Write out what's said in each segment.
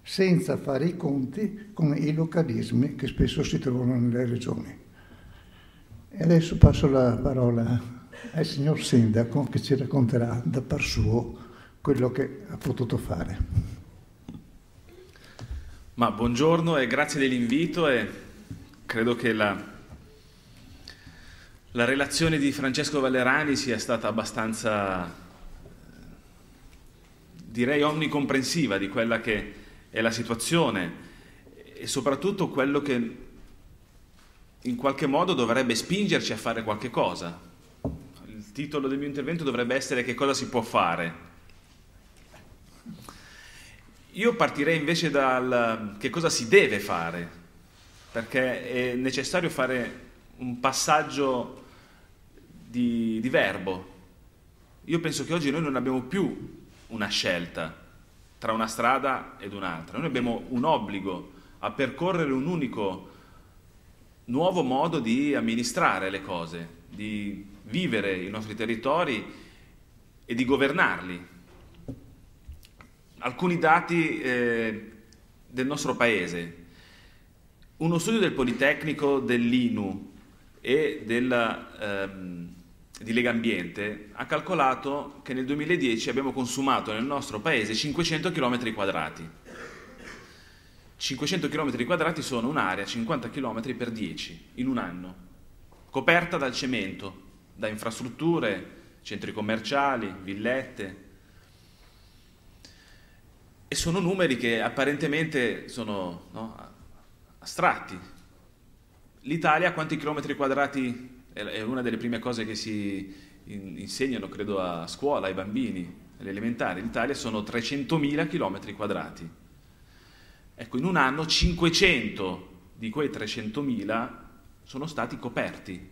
senza fare i conti con i localismi che spesso si trovano nelle regioni. E adesso passo la parola al signor Sindaco che ci racconterà da par suo quello che ha potuto fare. Ma buongiorno e grazie dell'invito, e credo che la relazione di Francesco Vallerani sia stata abbastanza, direi, omnicomprensiva di quella che è la situazione e soprattutto quello che in qualche modo dovrebbe spingerci a fare qualche cosa. Il titolo del mio intervento dovrebbe essere "Che cosa si può fare?". Io partirei invece dal che cosa si deve fare, perché è necessario fare un passaggio di verbo. Io penso che oggi noi non abbiamo più una scelta tra una strada ed un'altra, noi abbiamo un obbligo a percorrere un unico nuovo modo di amministrare le cose, di vivere i nostri territori e di governarli. Alcuni dati del nostro paese. Uno studio del Politecnico, dell'INU e di Legambiente ha calcolato che nel 2010 abbiamo consumato nel nostro paese 500 km quadrati. 500 km quadrati sono un'area 50 km per 10 in un anno, coperta dal cemento, da infrastrutture, centri commerciali, villette. E sono numeri che apparentemente sono, no, astratti. L'Italia quanti chilometri quadrati? È una delle prime cose che si insegnano, credo, a scuola ai bambini, alle elementari. L'Italia sono 300.000 km quadrati. Ecco, in un anno 500 di quei 300.000 sono stati coperti.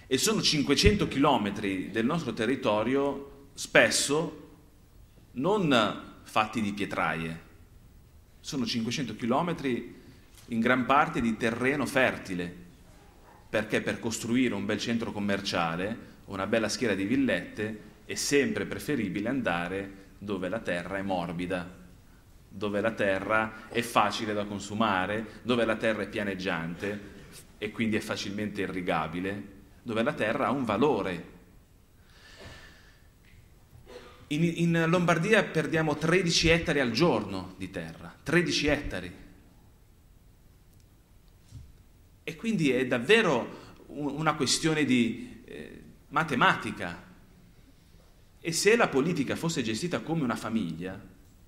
E sono 500 km del nostro territorio spesso non fatti di pietraie. Sono 500 km in gran parte di terreno fertile, perché per costruire un bel centro commerciale o una bella schiera di villette è sempre preferibile andare dove la terra è morbida, dove la terra è facile da consumare, dove la terra è pianeggiante e quindi è facilmente irrigabile, dove la terra ha un valore. In Lombardia perdiamo 13 ettari al giorno di terra, 13 ettari. E quindi è davvero una questione di matematica. E se la politica fosse gestita come una famiglia,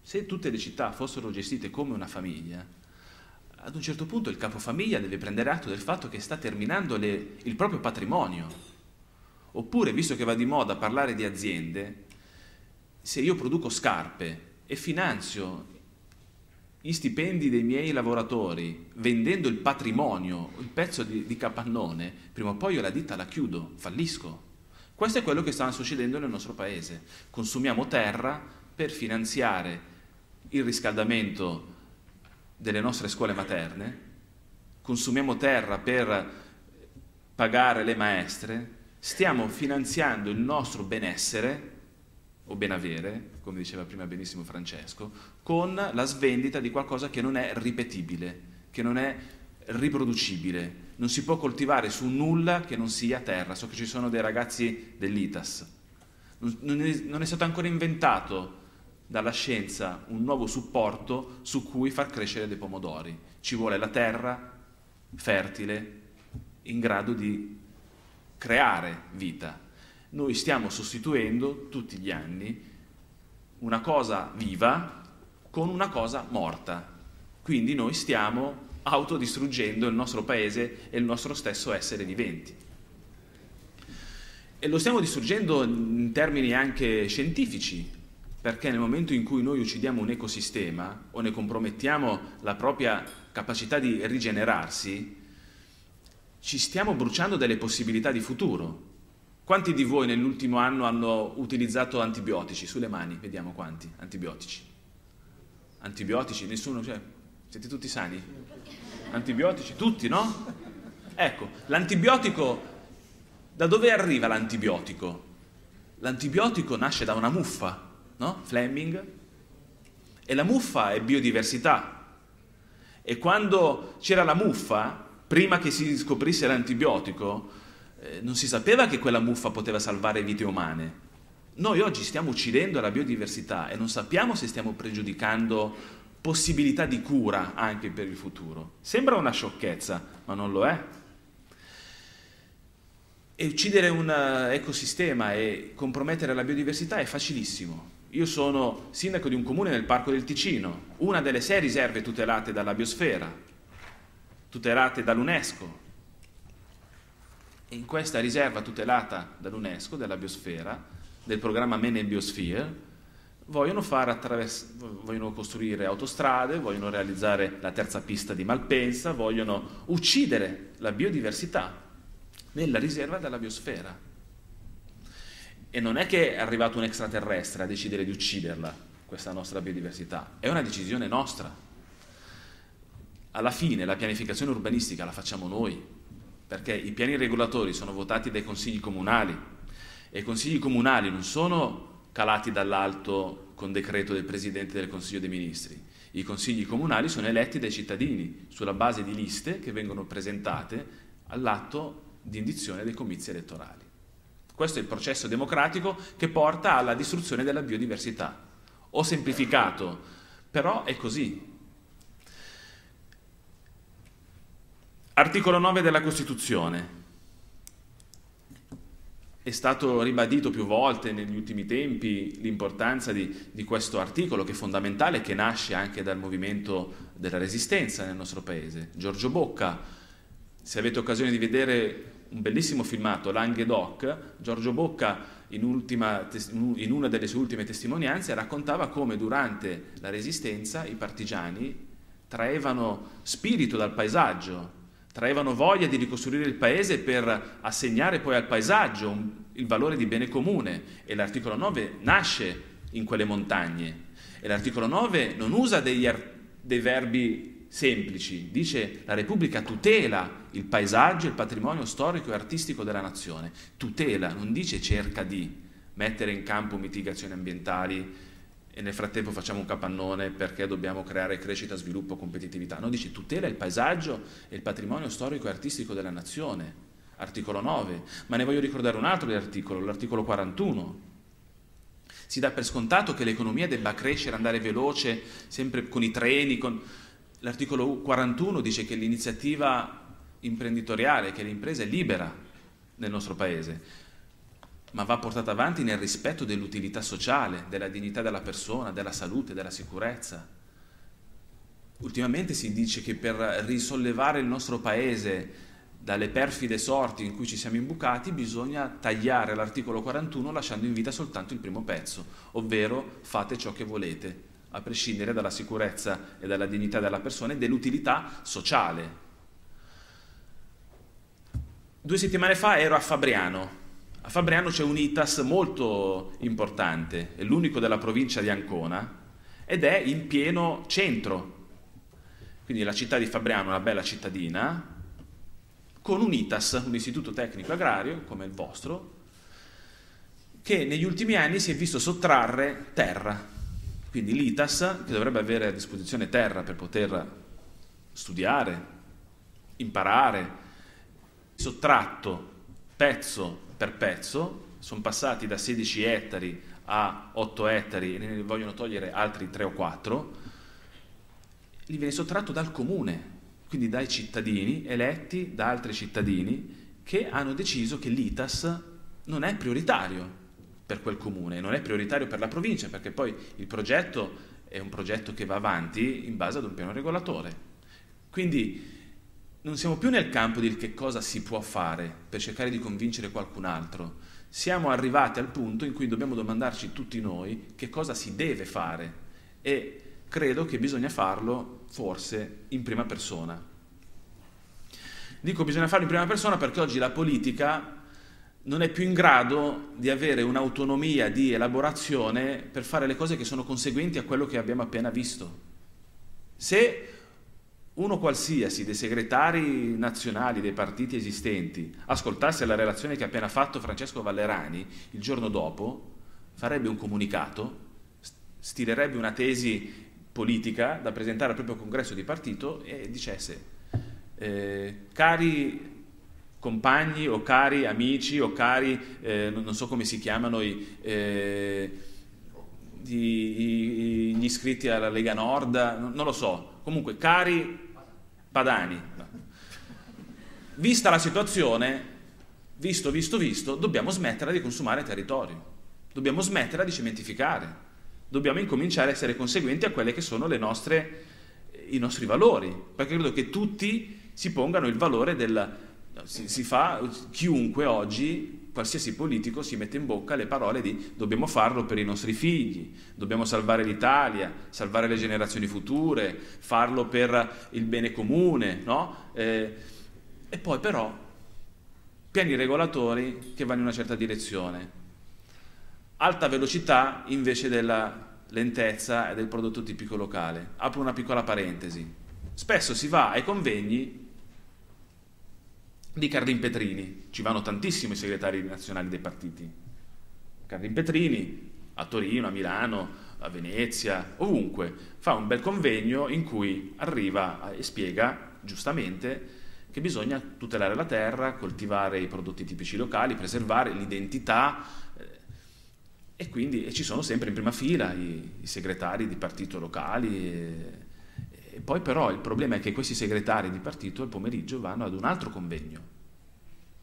se tutte le città fossero gestite come una famiglia, ad un certo punto il capofamiglia deve prendere atto del fatto che sta terminando il proprio patrimonio. Oppure, visto che va di moda parlare di aziende, se io produco scarpe e finanzio gli stipendi dei miei lavoratori vendendo il patrimonio, il pezzo di capannone, prima o poi io la ditta la chiudo, fallisco. Questo è quello che sta succedendo nel nostro paese. Consumiamo terra per finanziare il riscaldamento delle nostre scuole materne, consumiamo terra per pagare le maestre, stiamo finanziando il nostro benessere o benavere, come diceva prima benissimo Francesco, con la svendita di qualcosa che non è ripetibile, che non è riproducibile. Non si può coltivare su nulla che non sia terra. So che ci sono dei ragazzi dell'ITAS. Non è stato ancora inventato dalla scienza un nuovo supporto su cui far crescere dei pomodori. Ci vuole la terra fertile, in grado di creare vita. Noi stiamo sostituendo tutti gli anni una cosa viva con una cosa morta. Quindi noi stiamo autodistruggendo il nostro paese e il nostro stesso essere viventi. E lo stiamo distruggendo in termini anche scientifici, perché nel momento in cui noi uccidiamo un ecosistema o ne compromettiamo la propria capacità di rigenerarsi, ci stiamo bruciando delle possibilità di futuro. Quanti di voi nell'ultimo anno hanno utilizzato antibiotici? Sulle mani, vediamo quanti. Antibiotici. Antibiotici, nessuno, cioè, siete tutti sani? Antibiotici, tutti, no? Ecco, l'antibiotico, da dove arriva l'antibiotico? L'antibiotico nasce da una muffa, no? Fleming. E la muffa è biodiversità. E quando c'era la muffa, prima che si scoprisse l'antibiotico, non si sapeva che quella muffa poteva salvare vite umane. Noi oggi stiamo uccidendo la biodiversità e non sappiamo se stiamo pregiudicando possibilità di cura anche per il futuro. Sembra una sciocchezza, ma non lo è. E uccidere un ecosistema e compromettere la biodiversità è facilissimo. Io sono sindaco di un comune nel Parco del Ticino, una delle 6 riserve tutelate dalla biosfera, tutelate dall'UNESCO. E in questa riserva tutelata dall'UNESCO, della biosfera, del programma Mene Biosphere, vogliono costruire autostrade, vogliono realizzare la terza pista di Malpensa, vogliono uccidere la biodiversità nella riserva della biosfera. E non è che è arrivato un extraterrestre a decidere di ucciderla, questa nostra biodiversità, è una decisione nostra. Alla fine la pianificazione urbanistica la facciamo noi, perché i piani regolatori sono votati dai consigli comunali e i consigli comunali non sono calati dall'alto con decreto del Presidente del Consiglio dei Ministri. I consigli comunali sono eletti dai cittadini sulla base di liste che vengono presentate all'atto di indizione dei comizi elettorali. Questo è il processo democratico che porta alla distruzione della biodiversità. Ho semplificato, però è così. Articolo 9 della Costituzione. È stato ribadito più volte negli ultimi tempi l'importanza di questo articolo, che è fondamentale, che nasce anche dal movimento della resistenza nel nostro paese. Giorgio Bocca, se avete occasione di vedere un bellissimo filmato, Languedoc, Giorgio Bocca in una delle sue ultime testimonianze raccontava come durante la resistenza i partigiani traevano spirito dal paesaggio, traevano voglia di ricostruire il paese per assegnare poi al paesaggio il valore di bene comune, e l'articolo 9 nasce in quelle montagne. E l'articolo 9 non usa dei verbi semplici, dice: la Repubblica tutela il paesaggio, il patrimonio storico e artistico della nazione. Tutela, non dice cerca di mettere in campo mitigazioni ambientali e nel frattempo facciamo un capannone perché dobbiamo creare crescita, sviluppo, competitività. No, dice tutela il paesaggio e il patrimonio storico e artistico della nazione. Articolo 9. Ma ne voglio ricordare un altro dell'articolo, l'articolo 41. Si dà per scontato che l'economia debba crescere, andare veloce, sempre con i treni. L'articolo 41 dice che l'iniziativa imprenditoriale, che l'impresa è libera nel nostro paese, ma va portata avanti nel rispetto dell'utilità sociale, della dignità della persona, della salute, della sicurezza. Ultimamente si dice che per risollevare il nostro paese dalle perfide sorti in cui ci siamo imbucati bisogna tagliare l'articolo 41 lasciando in vita soltanto il primo pezzo, ovvero fate ciò che volete, a prescindere dalla sicurezza e dalla dignità della persona e dell'utilità sociale. 2 settimane fa ero a Fabriano. A Fabriano c'è un ITAS molto importante, è l'unico della provincia di Ancona ed è in pieno centro. Quindi la città di Fabriano è una bella cittadina con un ITAS, un istituto tecnico agrario come il vostro, che negli ultimi anni si è visto sottrarre terra. Quindi l'ITAS, che dovrebbe avere a disposizione terra per poter studiare, imparare, sottratto pezzo per pezzo, sono passati da 16 ettari a 8 ettari e ne vogliono togliere altri 3 o 4, gli viene sottratto dal comune, quindi dai cittadini eletti da altri cittadini che hanno deciso che l'ITAS non è prioritario per quel comune, non è prioritario per la provincia, perché poi il progetto è un progetto che va avanti in base ad un piano regolatore. Quindi non siamo più nel campo di che cosa si può fare per cercare di convincere qualcun altro. Siamo arrivati al punto in cui dobbiamo domandarci tutti noi che cosa si deve fare e credo che bisogna farlo forse in prima persona. Dico bisogna farlo in prima persona perché oggi la politica non è più in grado di avere un'autonomia di elaborazione per fare le cose che sono conseguenti a quello che abbiamo appena visto. Se uno qualsiasi dei segretari nazionali dei partiti esistenti ascoltasse la relazione che ha appena fatto Francesco Vallerani, il giorno dopo farebbe un comunicato, stilerebbe una tesi politica da presentare al proprio congresso di partito e dicesse cari compagni o cari amici o cari, non so come si chiamano gli iscritti alla Lega Nord, non lo so, comunque cari padani, vista la situazione, visto, dobbiamo smettere di consumare territorio, dobbiamo smettere di cementificare, dobbiamo incominciare a essere conseguenti a quelle che sono i nostri valori, perché credo che tutti si pongano il valore chiunque oggi, qualsiasi politico, si mette in bocca le parole di dobbiamo farlo per i nostri figli, dobbiamo salvare l'Italia, salvare le generazioni future, farlo per il bene comune, no? E poi però piani regolatori che vanno in una certa direzione. Alta velocità invece della lentezza e del prodotto tipico locale. Apro una piccola parentesi. Spesso si va ai convegni di Carlin Petrini, ci vanno tantissimo i segretari nazionali dei partiti. Carlin Petrini a Torino, a Milano, a Venezia, ovunque, fa un bel convegno in cui arriva e spiega giustamente che bisogna tutelare la terra, coltivare i prodotti tipici locali, preservare l'identità, e quindi ci sono sempre in prima fila i segretari di partito locali, e poi però il problema è che questi segretari di partito il pomeriggio vanno ad un altro convegno,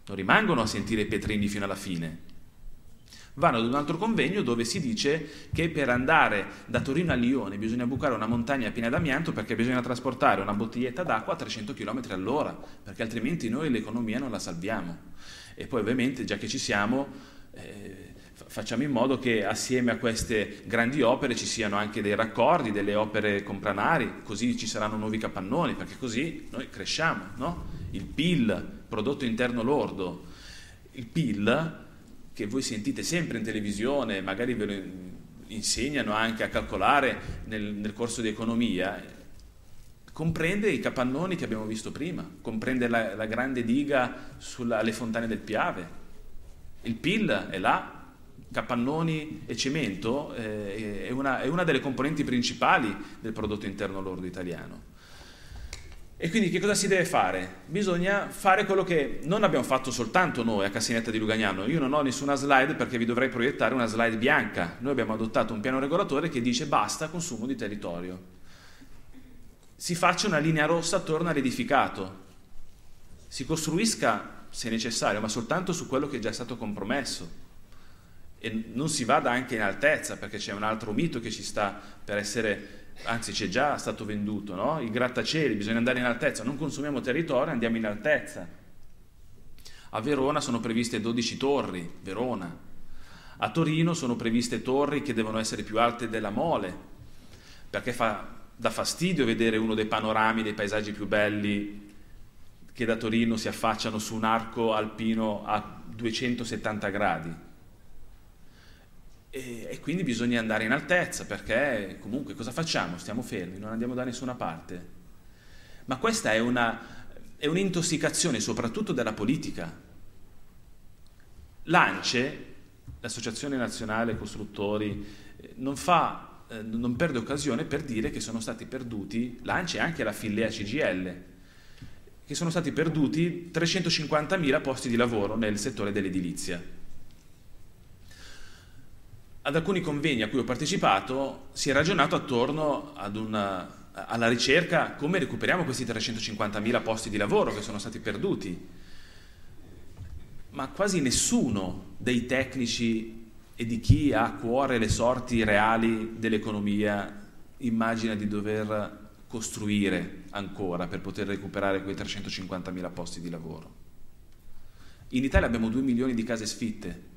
non rimangono a sentire Petrini fino alla fine, vanno ad un altro convegno dove si dice che per andare da Torino a Lione bisogna bucare una montagna piena d'amianto perché bisogna trasportare una bottiglietta d'acqua a 300 km all'ora, perché altrimenti noi l'economia non la salviamo. E poi ovviamente, già che ci siamo, facciamo in modo che assieme a queste grandi opere ci siano anche dei raccordi, delle opere compranari, così ci saranno nuovi capannoni, perché così noi cresciamo, no? Il PIL, prodotto interno lordo, il PIL che voi sentite sempre in televisione, magari ve lo insegnano anche a calcolare nel corso di economia, comprende i capannoni che abbiamo visto prima, comprende la grande diga alle fontane del Piave. Il PIL è là. Capannoni e cemento è una delle componenti principali del prodotto interno lordo italiano. E quindi che cosa si deve fare? Bisogna fare quello che non abbiamo fatto soltanto noi a Cassinetta di Lugagnano. Io non ho nessuna slide perché vi dovrei proiettare una slide bianca. Noi abbiamo adottato un piano regolatore che dice basta consumo di territorio. Si faccia una linea rossa attorno all'edificato. Si costruisca, se necessario, ma soltanto su quello che è già stato compromesso. E non si vada anche in altezza, perché c'è un altro mito che ci sta per essere, anzi c'è già stato venduto, no? I grattacieli, bisogna andare in altezza, non consumiamo territorio, andiamo in altezza. A Verona sono previste 12 torri, Verona. A Torino sono previste torri che devono essere più alte della Mole, perché dà fastidio vedere uno dei panorami, dei paesaggi più belli che da Torino si affacciano su un arco alpino a 270 gradi. E quindi bisogna andare in altezza, perché comunque cosa facciamo? Stiamo fermi, non andiamo da nessuna parte. Ma questa è un'intossicazione soprattutto della politica. L'ANCE, l'Associazione Nazionale Costruttori, non perde occasione per dire che sono stati perduti, l'ANCE e anche la Fillea CGIL, che sono stati perduti 350.000 posti di lavoro nel settore dell'edilizia. Ad alcuni convegni a cui ho partecipato si è ragionato attorno alla ricerca come recuperiamo questi 350.000 posti di lavoro che sono stati perduti, ma quasi nessuno dei tecnici e di chi ha a cuore le sorti reali dell'economia immagina di dover costruire ancora per poter recuperare quei 350.000 posti di lavoro. In Italia abbiamo 2 milioni di case sfitte.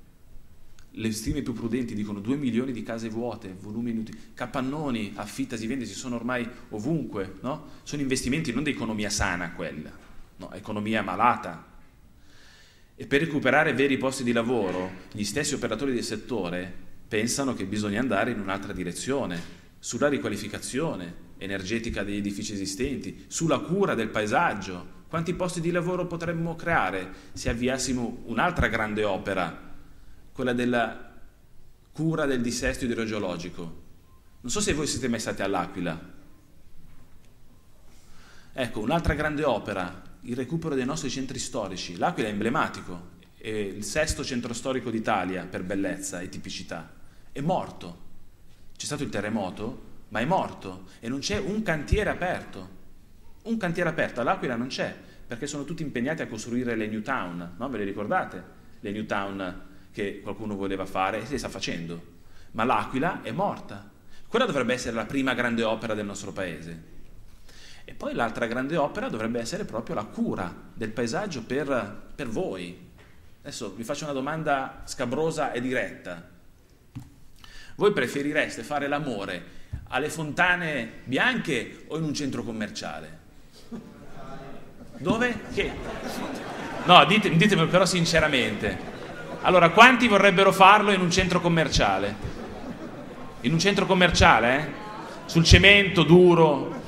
Le stime più prudenti dicono 2 milioni di case vuote, volumi inutili, capannoni, affittasi, vendesi, sono ormai ovunque, no? Sono investimenti non di economia sana quella, no? Economia malata. E per recuperare veri posti di lavoro, gli stessi operatori del settore pensano che bisogna andare in un'altra direzione, sulla riqualificazione energetica degli edifici esistenti, sulla cura del paesaggio. Quanti posti di lavoro potremmo creare se avviassimo un'altra grande opera, quella della cura del dissesto idrogeologico? Non so se voi siete mai stati all'Aquila. Ecco, un'altra grande opera, il recupero dei nostri centri storici. L'Aquila è emblematico, è il 6º centro storico d'Italia per bellezza e tipicità. È morto. C'è stato il terremoto, ma è morto e non c'è un cantiere aperto. Un cantiere aperto all'Aquila non c'è, perché sono tutti impegnati a costruire le new town, no? Ve le ricordate? Le new town che qualcuno voleva fare e si sta facendo. Ma l'Aquila è morta. Quella dovrebbe essere la prima grande opera del nostro paese. E poi l'altra grande opera dovrebbe essere proprio la cura del paesaggio per voi. Adesso vi faccio una domanda scabrosa e diretta. Voi preferireste fare l'amore alle fontane bianche o in un centro commerciale? Dove? Che? No, ditemelo però sinceramente. Allora, quanti vorrebbero farlo in un centro commerciale? In un centro commerciale, eh? Sul cemento duro,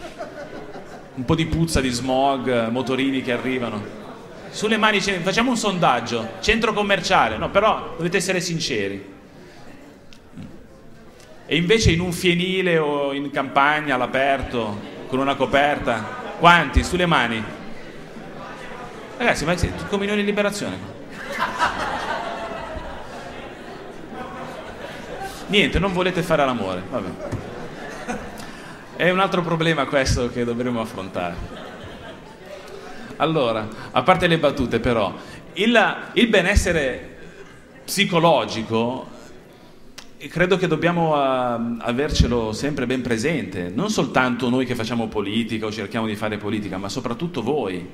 un po' di puzza, di smog, motorini che arrivano. Sulle mani, facciamo un sondaggio. Centro commerciale, no, però dovete essere sinceri. E invece in un fienile o in campagna all'aperto, con una coperta, quanti? Sulle mani. Ragazzi, ma siete tutti comunioni in liberazione. Niente, non volete fare l'amore, vabbè. È un altro problema questo che dovremo affrontare. Allora, a parte le battute però, il benessere psicologico credo che dobbiamo avercelo sempre ben presente, non soltanto noi che facciamo politica o cerchiamo di fare politica, ma soprattutto voi.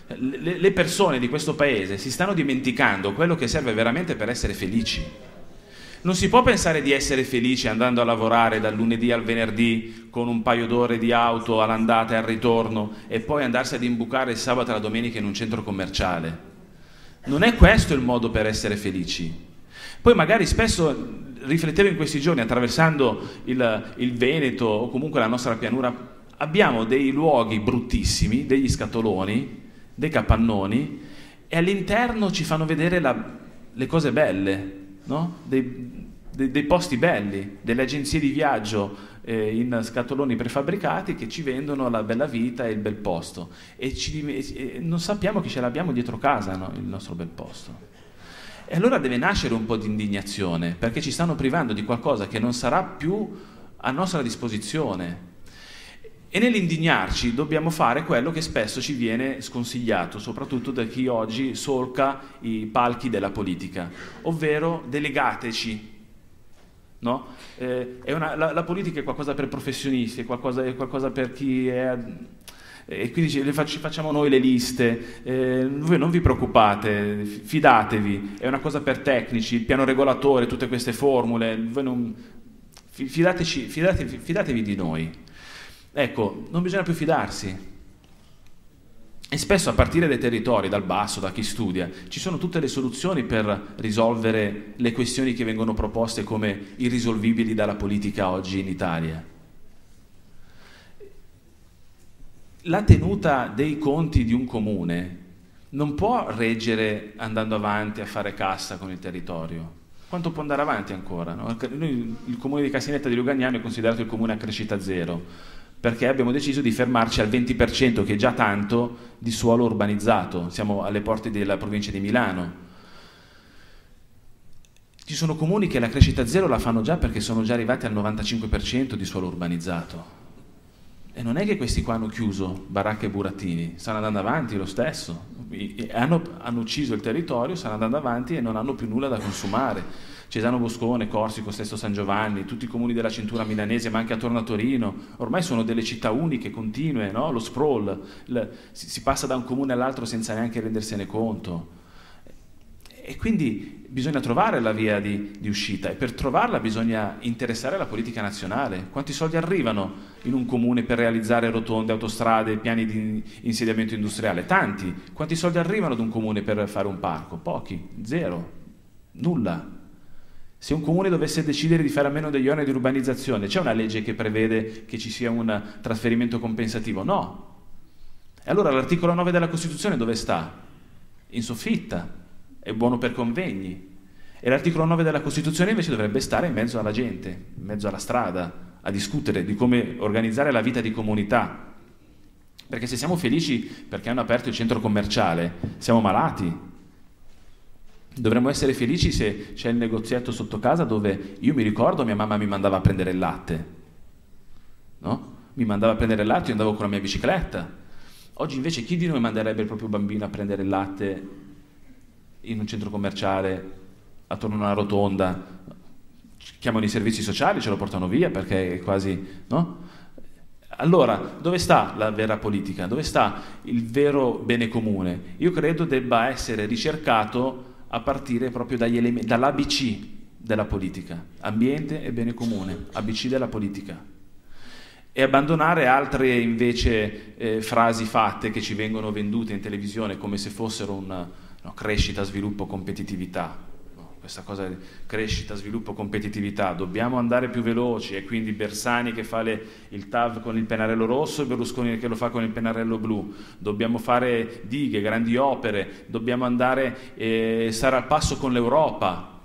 Le persone di questo paese si stanno dimenticando quello che serve veramente per essere felici. Non si può pensare di essere felici andando a lavorare dal lunedì al venerdì con un paio d'ore di auto all'andata e al ritorno e poi andarsi ad imbucare il sabato e la domenica in un centro commerciale. Non è questo il modo per essere felici. Poi magari spesso riflettevo in questi giorni attraversando il Veneto o comunque la nostra pianura, abbiamo dei luoghi bruttissimi, degli scatoloni, dei capannoni e all'interno ci fanno vedere le cose belle, no? Dei posti belli, delle agenzie di viaggio in scatoloni prefabbricati che ci vendono la bella vita e il bel posto e non sappiamo che ce l'abbiamo dietro casa, no? Il nostro bel posto. E allora deve nascere un po' di indignazione perché ci stanno privando di qualcosa che non sarà più a nostra disposizione. E nell'indignarci dobbiamo fare quello che spesso ci viene sconsigliato, soprattutto da chi oggi solca i palchi della politica, ovvero delegateci. No? La politica è qualcosa per professionisti, è qualcosa per chi è... E quindi ci facciamo noi le liste, voi non vi preoccupate, fidatevi, è una cosa per tecnici, il piano regolatore, tutte queste formule, voi non... fidatevi di noi. Ecco, non bisogna più fidarsi. E spesso a partire dai territori, dal basso, da chi studia, ci sono tutte le soluzioni per risolvere le questioni che vengono proposte come irrisolvibili dalla politica oggi in Italia. La tenuta dei conti di un comune non può reggere andando avanti a fare cassa con il territorio. Quanto può andare avanti ancora? No? Noi, il comune di Cassinetta di Lugagnano è considerato il comune a crescita zero, perché abbiamo deciso di fermarci al 20%, che è già tanto, di suolo urbanizzato. Siamo alle porte della provincia di Milano. Ci sono comuni che la crescita zero la fanno già perché sono già arrivati al 95% di suolo urbanizzato. E non è che questi qua hanno chiuso baracche e burattini, stanno andando avanti lo stesso. Hanno ucciso il territorio, stanno andando avanti e non hanno più nulla da consumare. Cesano Boscone, Corsico, Sesto San Giovanni, tutti i comuni della cintura milanese, ma anche attorno a Torino, ormai sono delle città uniche, continue, no? Lo sprawl, si passa da un comune all'altro senza neanche rendersene conto. E quindi bisogna trovare la via di uscita e per trovarla bisogna interessare la politica nazionale. Quanti soldi arrivano in un comune per realizzare rotonde, autostrade, piani di insediamento industriale? Tanti. Quanti soldi arrivano ad un comune per fare un parco? Pochi, zero, nulla. Se un comune dovesse decidere di fare a meno degli oneri di urbanizzazione, c'è una legge che prevede che ci sia un trasferimento compensativo? No. E allora l'articolo 9 della Costituzione dove sta? In soffitta. È buono per convegni. E l'articolo 9 della Costituzione invece dovrebbe stare in mezzo alla gente, in mezzo alla strada, a discutere di come organizzare la vita di comunità. Perché se siamo felici perché hanno aperto il centro commerciale, siamo malati. Dovremmo essere felici se c'è il negozietto sotto casa dove io mi ricordo mia mamma mi mandava a prendere il latte, no? Mi mandava a prendere il latte, io andavo con la mia bicicletta. Oggi invece chi di noi manderebbe il proprio bambino a prendere il latte in un centro commerciale, attorno a una rotonda? Chiamano i servizi sociali, ce lo portano via perché è quasi, no? Allora, dove sta la vera politica? Dove sta il vero bene comune? Io credo debba essere ricercato a partire proprio dall'ABC della politica, ambiente e bene comune, ABC della politica, e abbandonare altre invece frasi fatte che ci vengono vendute in televisione come se fossero una crescita, sviluppo, competitività. Questa cosa di crescita, sviluppo, competitività, dobbiamo andare più veloci, e quindi Bersani che fa il TAV con il pennarello rosso e Berlusconi che lo fa con il pennarello blu, dobbiamo fare dighe, grandi opere, dobbiamo andare stare al passo con l'Europa.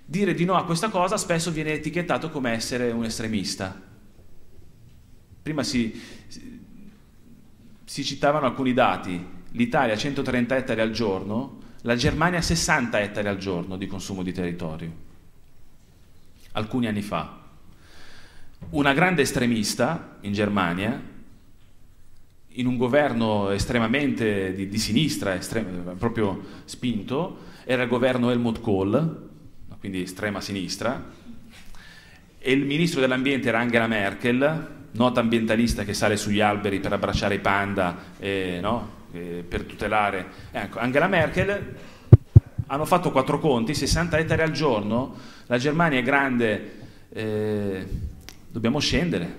Dire di no a questa cosa spesso viene etichettato come essere un estremista. Prima si citavano alcuni dati: l'Italia 130 ettari al giorno, la Germania 60 ettari al giorno di consumo di territorio. Alcuni anni fa. Una grande estremista in Germania, in un governo estremamente di sinistra, proprio spinto, era il governo Helmut Kohl, quindi estrema sinistra, e il ministro dell'ambiente era Angela Merkel, nota ambientalista che sale sugli alberi per abbracciare i panda, per tutelare. Ecco, Angela Merkel, hanno fatto 4 conti, 60 ettari al giorno, la Germania è grande, dobbiamo scendere,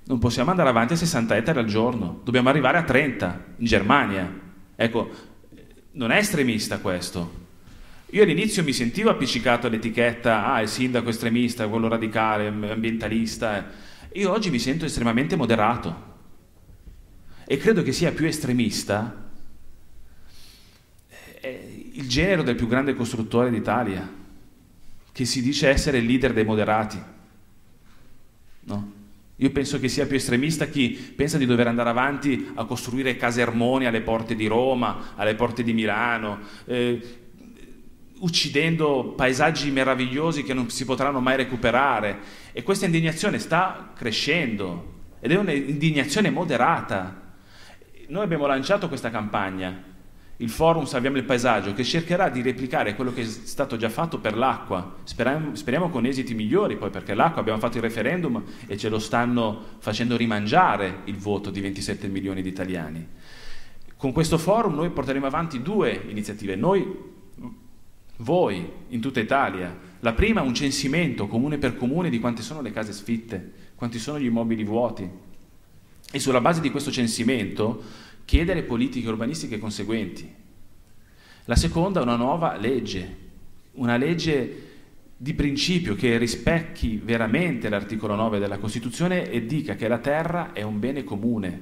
non possiamo andare avanti a 60 ettari al giorno, dobbiamo arrivare a 30 in Germania. Ecco, non è estremista questo. Io all'inizio mi sentivo appiccicato all'etichetta, il sindaco estremista, quello radicale, ambientalista. Io oggi mi sento estremamente moderato. E credo che sia più estremista il genero del più grande costruttore d'Italia, che si dice essere il leader dei moderati. No? Io penso che sia più estremista chi pensa di dover andare avanti a costruire casermoni alle porte di Roma, alle porte di Milano, uccidendo paesaggi meravigliosi che non si potranno mai recuperare. E questa indignazione sta crescendo, ed è un'indignazione moderata. Noi abbiamo lanciato questa campagna, il forum Salviamo il Paesaggio, che cercherà di replicare quello che è stato già fatto per l'acqua. Speriamo con esiti migliori, poi, perché l'acqua abbiamo fatto il referendum e ce lo stanno facendo rimangiare il voto di 27 milioni di italiani. Con questo forum noi porteremo avanti 2 iniziative, voi, in tutta Italia. La prima è un censimento comune per comune di quante sono le case sfitte, quanti sono gli immobili vuoti, e sulla base di questo censimento chiedere politiche urbanistiche conseguenti. La seconda è una nuova legge, una legge di principio che rispecchi veramente l'articolo 9 della Costituzione e dica che la terra è un bene comune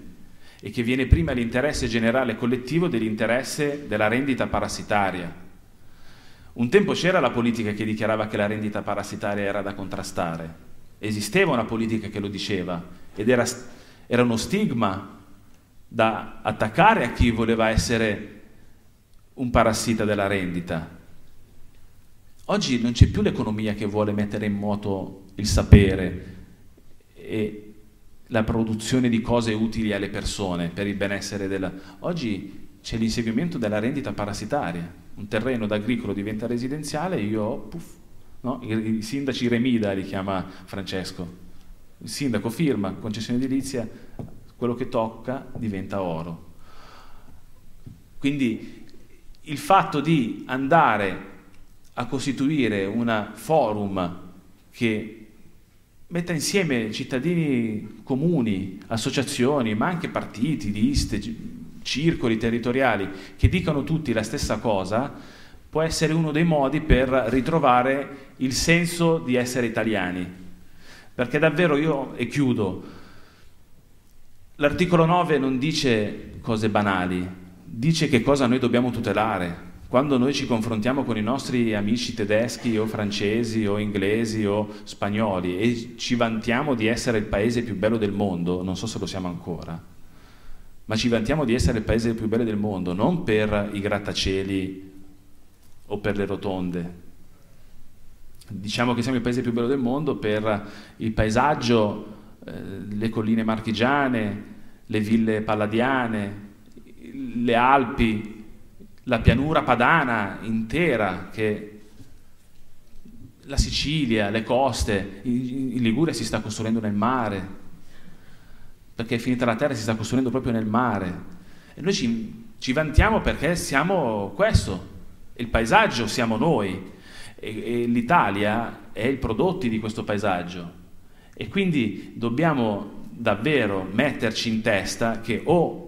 e che viene prima l'interesse generale collettivo dell'interesse della rendita parassitaria. Un tempo c'era la politica che dichiarava che la rendita parassitaria era da contrastare, esisteva una politica che lo diceva ed era uno stigma da attaccare a chi voleva essere un parassita della rendita. Oggi non c'è più l'economia che vuole mettere in moto il sapere e la produzione di cose utili alle persone per il benessere della... Oggi c'è l'inseguimento della rendita parassitaria. Un terreno d'agricolo diventa residenziale e i sindaci remida li chiama Francesco. Il sindaco firma concessione edilizia, quello che tocca diventa oro. Quindi il fatto di andare a costituire un forum che metta insieme cittadini comuni, associazioni, ma anche partiti, liste, circoli territoriali che dicano tutti la stessa cosa, può essere uno dei modi per ritrovare il senso di essere italiani. Perché davvero l'articolo 9 non dice cose banali, dice che cosa noi dobbiamo tutelare, quando noi ci confrontiamo con i nostri amici tedeschi o francesi o inglesi o spagnoli e ci vantiamo di essere il paese più bello del mondo, non so se lo siamo ancora, ma ci vantiamo di essere il paese più bello del mondo non per i grattacieli o per le rotonde. Diciamo che siamo il paese più bello del mondo per il paesaggio, le colline marchigiane, le ville palladiane, le Alpi, la pianura padana intera, la Sicilia, le coste. In Liguria si sta costruendo nel mare, perché è finita la terra e si sta costruendo proprio nel mare. E noi ci vantiamo perché siamo questo, il paesaggio siamo noi, e l'Italia è il prodotto di questo paesaggio. E quindi dobbiamo davvero metterci in testa che o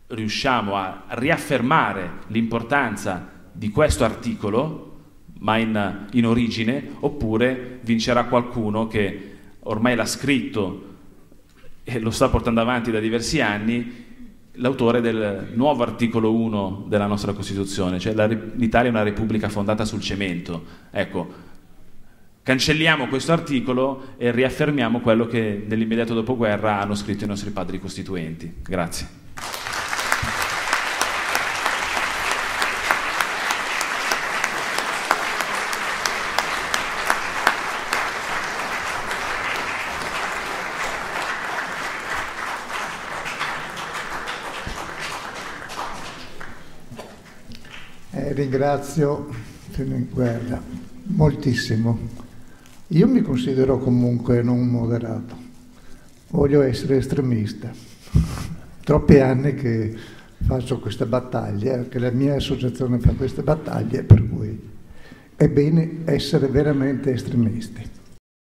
riusciamo a riaffermare l'importanza di questo articolo, ma in origine, oppure vincerà qualcuno che ormai l'ha scritto e lo sta portando avanti da diversi anni, l'autore del nuovo articolo 1 della nostra Costituzione, cioè l'Italia è una repubblica fondata sul cemento. Ecco, cancelliamo questo articolo e riaffermiamo quello che nell'immediato dopoguerra hanno scritto i nostri padri costituenti. Grazie. Ringrazio Guerra moltissimo. Io mi considero comunque non moderato, voglio essere estremista. Troppi anni che faccio queste battaglie, che la mia associazione fa queste battaglie, per cui è bene essere veramente estremisti.